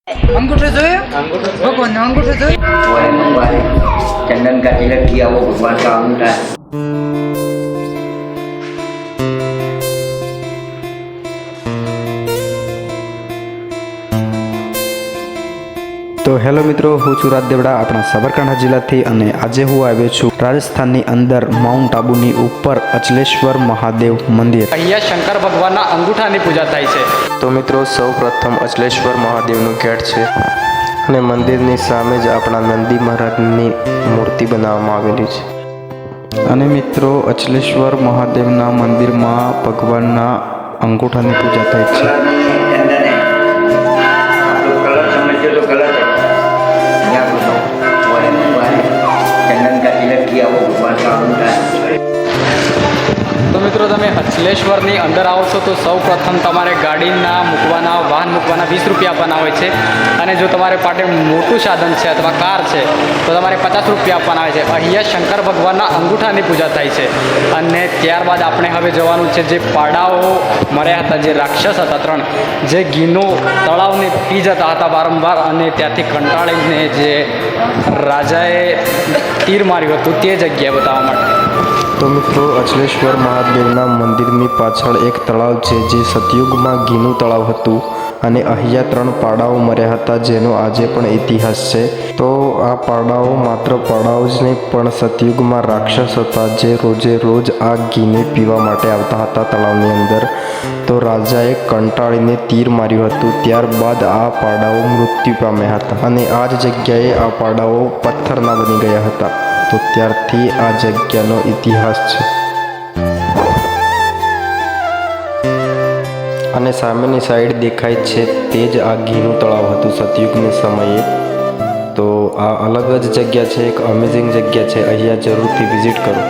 अंगूठे जोयो भगवान अंगूठे जोयो वाले मंगवाए चंदन का तिलक किया वो भगवान का अंगूठा है। તો હેલો મિત્રો, હું છું રાજ દેવડા આપણા સાબરકાંઠા જિલ્લાથી અને આજે હું આવ્યો છું રાજસ્થાનની અંદર માઉન્ટ આબુની ઉપર અચલેશ્વર મહાદેવ મંદિર. અહીંયા શંકર ભગવાનના અંગૂઠાની પૂજા થાય છે. તો મિત્રો, સૌ પ્રથમ અચલેશ્વર મહાદેવનું ગેટ છે અને મંદિરની સામે જ આપણા નંદી મહારાજની મૂર્તિ બનાવવામાં આવેલી છે. અને મિત્રો, અચલેશ્વર મહાદેવના મંદિરમાં ભગવાનના અંગૂઠાની પૂજા થાય છે. चंदन है आप लोग कलर समझते हो तो गलत है। यहाँ बताओ वाले मंगवाए चंदन का तिलक किया वो भगवान का अंगूठा है। તો મિત્રો, તમે અચલેશ્વરની અંદર આવો છો તો સૌ પ્રથમ તમારે ગાડીના મૂકવાના વાહન મૂકવાના 20 રૂપિયા આપવાના હોય છે. અને જો તમારે પાસે મોટું સાધન છે અથવા કાર છે તો તમારે 50 રૂપિયા આપવાના આવે છે. અહીંયા શંકર ભગવાનના અંગૂઠાની પૂજા થાય છે. અને ત્યારબાદ આપણે હવે જવાનું છે જે પાડાઓ મર્યા હતા, જે રાક્ષસ હતા 3, જે ઘીનો તળાવને પી જતા હતા વારંવાર અને ત્યાંથી કંટાળીને જે રાજાએ તીર માર્યું હતું તે જગ્યાએ બતાવવા માટે. તો મિત્રો, અચલેશ્વર મહાદેવના મંદિરની પાછળ એક તળાવ છે જે સતયુગમાં ઘીનું તળાવ હતું અને અહીંયા 3 પાડાઓ મર્યા હતા જેનો આજે પણ ઇતિહાસ છે. તો આ પાડાઓ માત્ર પાડાઓ જ નહીં પણ સતયુગમાં રાક્ષસ હતા જે રોજે રોજ આ ઘીને પીવા માટે આવતા હતા તળાવની અંદર. તો રાજાએ કંટાળીને તીર માર્યું હતું. ત્યારબાદ આ પાડાઓ મૃત્યુ પામ્યા હતા અને આ જ જગ્યાએ આ પાડાઓ પથ્થરના બની ગયા હતા. તો ત્યારથી આ જગ્યાનો ઇતિહાસ છે. અને સામેની સાઈડ દેખાય છે તે જ આ ઘીનું તળાવ હતું સતયુગના સમયે. તો આ અલગ જ જગ્યા છે, એક અમેઝિંગ જગ્યા છે, અહીંયા જરૂરથી વિઝિટ કરો.